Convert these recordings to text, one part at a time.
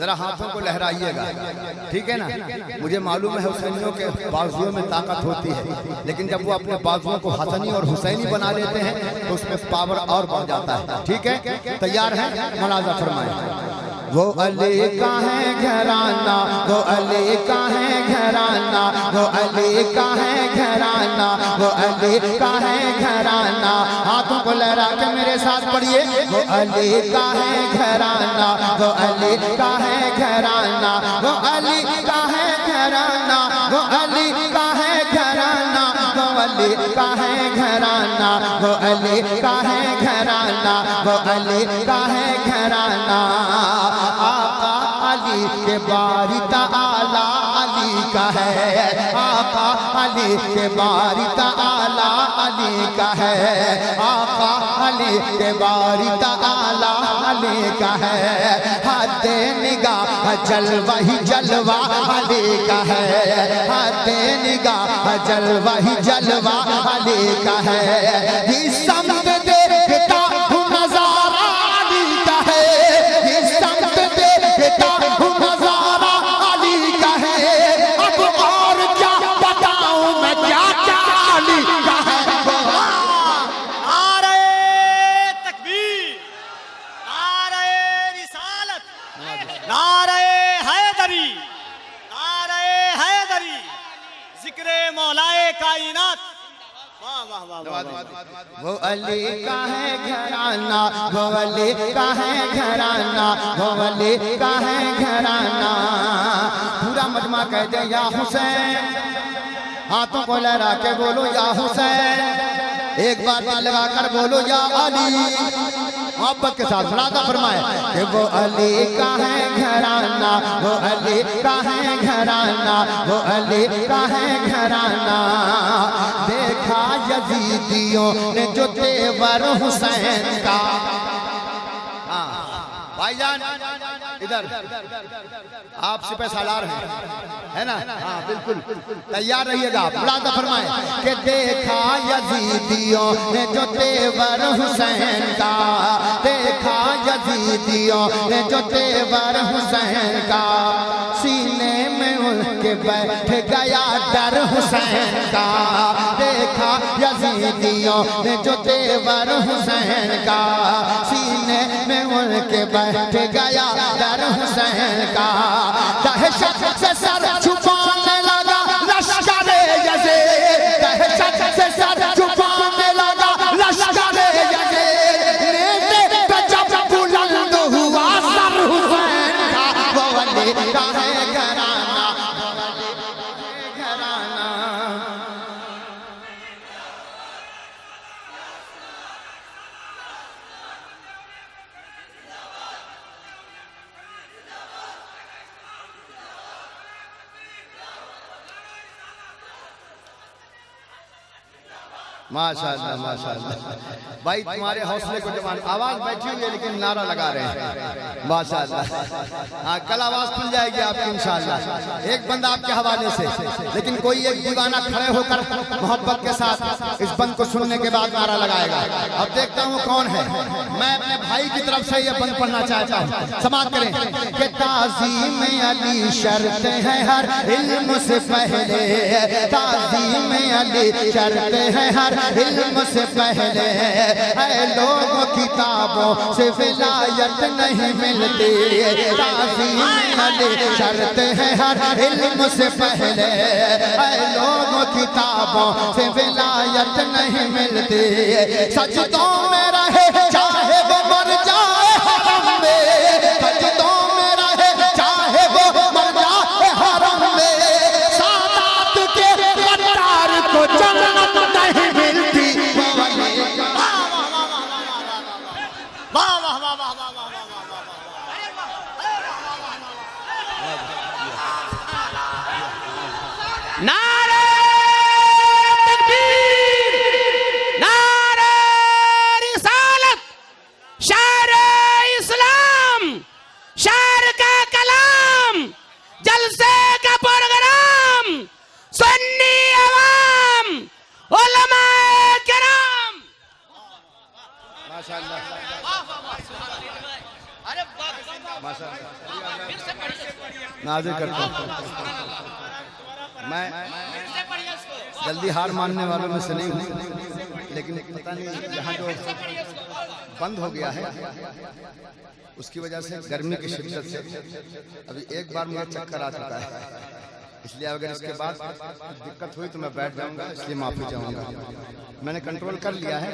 जरा हाथों को लहराइएगा, ठीक है ना। मुझे मालूम है हुसैनियों के बाजुओं में ताकत होती है, लेकिन जब वो अपने बाजुओं को हसनी और हुसैनी बना लेते हैं तो उसमें पावर और बढ़ जाता है, ठीक है। तैयार है, मुलाजा फरमाए। वो अली का है घराना, वो अली का है घराना, वो अली का है घराना, वो अली का है घराना। हाथों को लहरा के मेरे साथ पढ़िए। वो अली का है घराना, वो अली का है घराना, वो अली का है घराना, वो अली का है घराना, वो अली का है घराना, वो अली का है घराना, वो अली का है घराना। आका अली के बारिता आला अली का है, आका अली के बारिता आला अली का है, आका अली के बारिता आला अली का है। हद निगाह जलवा ही जलवा अली का है, हद निगाह जलवा ही जलवा अली का है। समझ देखता हूँ नजारा अली का है, समझ देखता हूँ नजारा अली का है। अब और क्या बताऊं मैं, क्या क्या अली का है। नारे तकबीर, नारे रिसालत, नारे हैदरी, नारे हैदरी, जिक्रे मौलाए कायनात। वाह वाह वाह वाह। वो अली का है घराना, वो अली का है घराना, वो अली का है घराना। पूरा मजमा कह दे या हुसैन, हाथों को लहरा के बोलो या हुसैन। एक बार दिल लगा कर बोलो या अली, मोहब्बत के साथ मुलाजा फरमाए कि वो अली का है घराना, वो अली का है घराना, वो अली का है घराना। देखा यजीदियों ने जो तेवर हुसैन का। भाईजान इधर आप सिपह सालार हैं, है ना। हाँ बिल्कुल, तैयार रहिएगा। आप मुलाजा फरमाए कि देखा यजीदियों ने जो तेवर हुसैन का, देखा यजीदियों ने जो तेवर हुसैन का। सीने में उनके बैठ गया डर हुसैन का, देखा यजीदियों ने जो तेवर हुसैन का। सीने में उनके बैठ गया डर हुसैन का। दहशत से सर छुपाने लगा लश्कर यज़ीद, दहशत से सर छुपाने लगा लश्कर यज़ीद। नेज़े पे जब बुलंद हुआ सर हुसैन का। वो अली का है घराना, वो अली का है घराना। माशाअल्लाह माशाअल्लाह। भाई तुम्हारे हौसले को जवान, आवाज बैठी हुई है लेकिन नारा लगा रहे हैं, माशाअल्लाह। हाँ कल आवाज खुल जाएगी आपकी इंशाअल्लाह, एक बंदा आपके हवाले से। लेकिन कोई एक दीवाना खड़े होकर मोहब्बत के साथ इस बंद को सुनने के बाद नारा लगाएगा। अब देखता हूँ कौन है। मैं अपने भाई की तरफ से ये बंद पढ़ना चाहता हूँ, समाप्त करें कि ताज़ीम अली शर्त है हर इल्म से पहले, ताज़ीम अली शर्त है हर इल्म से पहले। है लोगों किताबों से विलायत नहीं मिलती, ताज़ीम अली शर्त है हर इल्म से पहले। है लोगों किताबों से विलायत नहीं मिलती। सजदों में रहे चाहे वो मर जाए हरम में, सजदों में रहे चाहे वो मर जाए हरम में। सादात के कतार को जन्नत नहीं मिलती। वाह वाह वाह वाह वाह वाह। नारे तकबीर, नारे रिसालत, शायर इस्लाम, शायर का कलाम, जलसे का प्रोग्राम, सुन्नी अवाम, उलमाए किराम। माशाअल्लाह अरे माशाअल्लाह। नाज़िर करता हूँ। मैं जल्दी हार मानने वालों में से नहीं हूँ, लेकिन पता नहीं यहाँ जो बंद हो गया है उसकी वजह से गर्मी की शिद्दत से अभी एक बार मुझे चक्कर आ चुका है, इसलिए अगर इसके बाद दिक्कत हुई तो मैं बैठ जाऊंगा, इसलिए माफी चाहूंगा। मैंने कंट्रोल कर लिया है,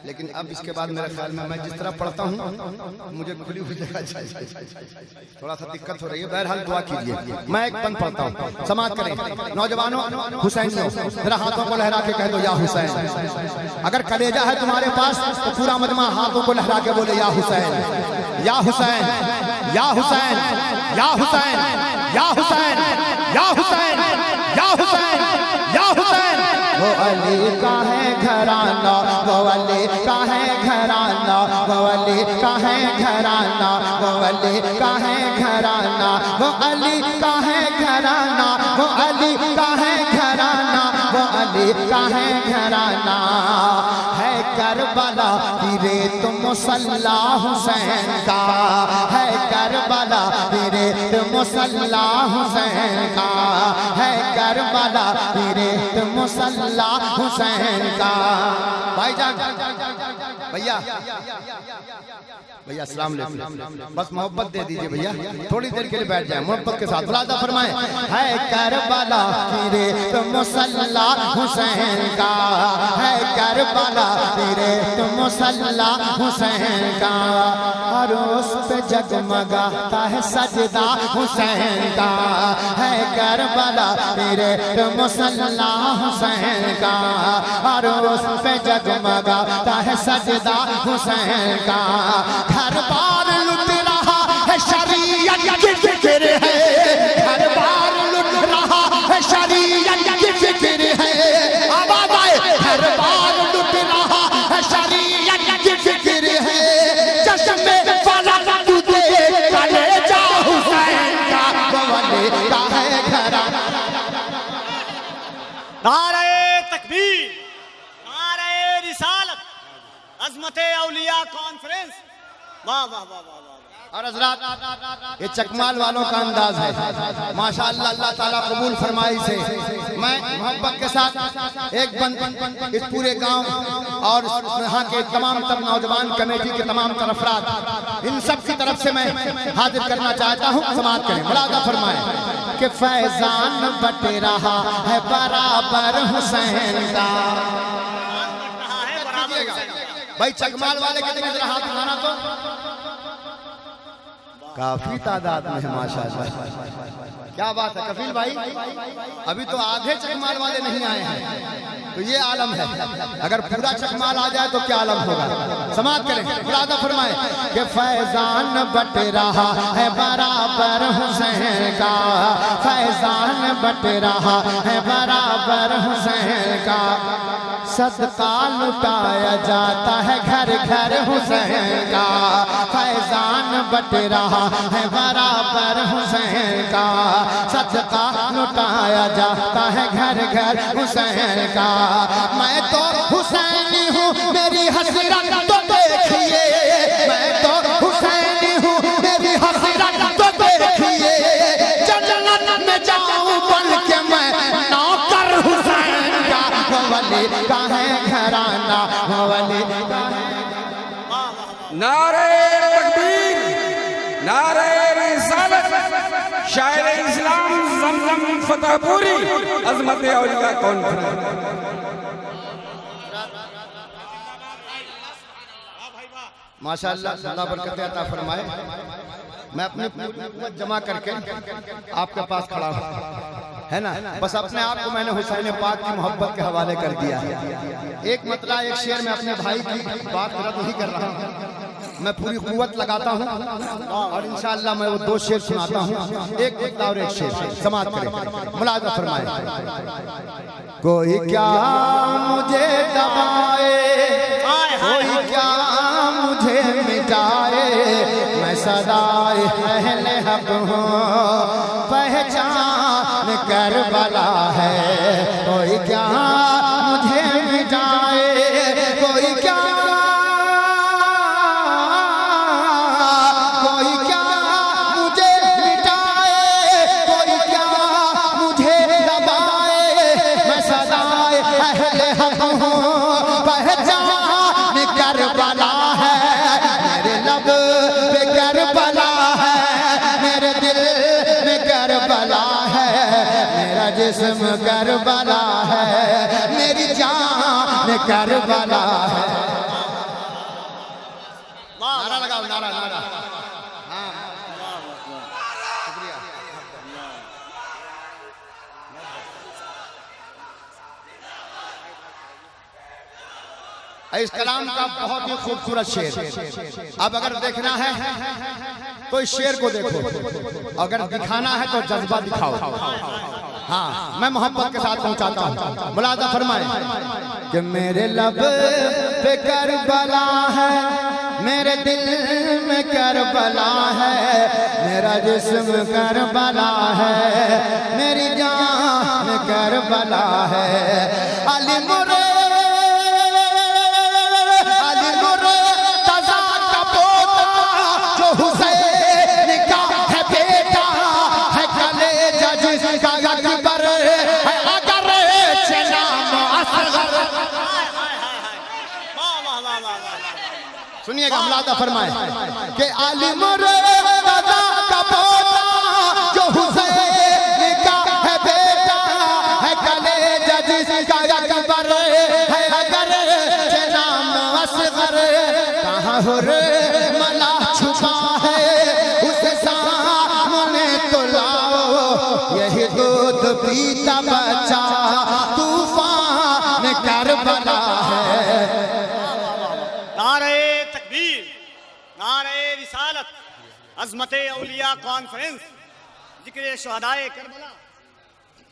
लेकिन अब इसके बाद मेरे ख्याल में मैं जिस तरह पढ़ता हूँ मुझे खुली हुई जगह चाहिए, थोड़ा सा दिक्कत हो रही है। बहरहाल दुआ कीजिए। मैं एक बंद पढ़ता हूँ, समाज करें। नौजवानों, हुसैनियों, जरा हाथों को लहरा के कह दो या हुसैन। अगर कलेजा है तुम्हारे पास तो पूरा मजमा हाथों को लहरा के बोले या हुसैन, या हुसैन, या हुसैन, या हुसैन, या हुसैन, या हुसैन, या हुसैन, या हुसैन। वो अली का है घराना, वो अली का है घराना, वो अली का है घराना, वो अली का है घराना, वो अली का है घराना, वो अली का है घराना, वो अली का है घराना। है करबला की रेत मुसल्ला हुसैन का, है करबला की रेत मुसल्ला हुसैन का, है करबला की रेत मुसल्ला हुसैन का। भाईजान, भैया भैया अस्सलाम वालेकुम, बस मोहब्बत दे दीजिए भैया, थोड़ी देर के लिए बैठ जाए मोहब्बत के साथ। मुलाजा फरमाएं। है करबला की रेत मुसल्ला हुसैन का, है करबला की रेत मुसल्ला हुसैन का। और उस पे जगमगाता है सजदा हुसैन का, है करबला की रेत मुसल्ला हुसैन का। और उस पे जगमगाता है सजदा हुसैन का। घर बार लुट रहा है शरीयत की फिक्र है, घर बार लुट रहा है शरीयत की फिक्र है। आवाज आए, घर बार लुट रहा है शरीयत की फिक्र है। चश्मे वाला तू देख कलेजा हुसैन का, बवले का है घराना। नारे तकबीर, नारे रिसालत, अजमते औलिया कॉन्फ्रेंस। वाह वाह वाह वाह वाह। और हज़रात, ये चकमाल वालों का अंदाज है माशाअल्लाह, अल्लाह ताला कबूल फरमाई से। मैं मोहब्बत के साथ एक बंद इस पूरे गांव और यहाँ के तमाम तर नौजवान कमेटी के तमाम तर अफराद, इन सब की तरफ से मैं हाजिर करना चाहता हूँ। समाअत करें, मुलाजा फरमाएं कि फैजान बट रहा है बराबर हुसैन का। भाई चकमाल वाले कितने जरा हाथ उठाना तो काफी तादाद में है माशाअल्लाह। क्या बात है कफील भाई, अभी तो आधे चकमाल वाले नहीं आए हैं, तो ये आलम है। अगर पूरा चकमाल आ जाए तो क्या आलम होगा। समाअत करें, मुलाजा फरमाएं कि फैजान बट रहा है बराबर हुसैन का, फैजान बट रहा है बराबर हुसैन का। सदका लुटाया जाता है घर घर हुसैन का, फैजान बट रहा है बराबर हुसैन का। सदका लुटाया जाता है घर घर हुसैन का। मैं तो हुसैनी हूँ, मेरी हसरत तो देखिए, मैं तो हुसैनी हूँ, मेरी हसरत तो देखिए। जन्नत में जाऊँ बन के मैं नौकर हुसैन का, वली का है घराना, वली का है। नारे तकबीर, नारे रिसालत, शायर इस्लाम ज़मज़म फतेहपुरी, अज़मत औलिया कॉन्फ्रेंस। माशाअल्लाह, अल्लाह बरकत अता फरमाए। मैं अपनी कुव्वत जमा करके आपके पास खड़ा हूँ, है ना। बस अपने आप को मैंने हुसैन पाक की मोहब्बत के हवाले कर दिया है। एक मतला एक शेर में अपने भाई की बात रद्द नहीं कर रहा हूँ, मैं पूरी कुव्वत लगाता हूँ और इंशाअल्लाह मैं वो दो शेर सुनाता हूँ, एक मतला और एक शेर। समाअत करें, मुलाजा फरमाए। कोई क्या मुझे दबाए, कोई क्या मुझे मिटाए, मैं सदाए अहले हक हूँ, पहचान करबला है। कोई क्या मुझे मिटाए, कोई क्या मुझे मिटाए, जिस्म करबला है, मेरी जान करबला है। नारा लगाओ, नारा नारा। हाँ शुक्रिया। इस कलाम का बहुत ही खूबसूरत शेर। अब अगर देखना है तो इस शेर को देखो, अगर दिखाना है तो जज्बा दिखाओ। हाँ, मैं मोहब्बत के साथ पहुंचाता हूँ। मुलाजा फरमाए कि मेरे लब पे करबला है, मेरे दिल में करबला है, मेरा जिस्म करबला है, मेरी जान करबला है। अली मुरे सुनिएगा, मुलादा फरमाए कि आलिम दादा का पोता जो हुसैन का है बेटा है, कलेजा जिसका अकबर है, अगर नाम असगर कहाँ हो रे मला छुपा है, उसे सामने तो लाओ, यही दूध पीता बच्चा तूफान करबला है। नारे तकबीर, नारे रिसालत, अज़मत औलिया कॉन्फ्रेंस, जिक्र शुहदाए करबला।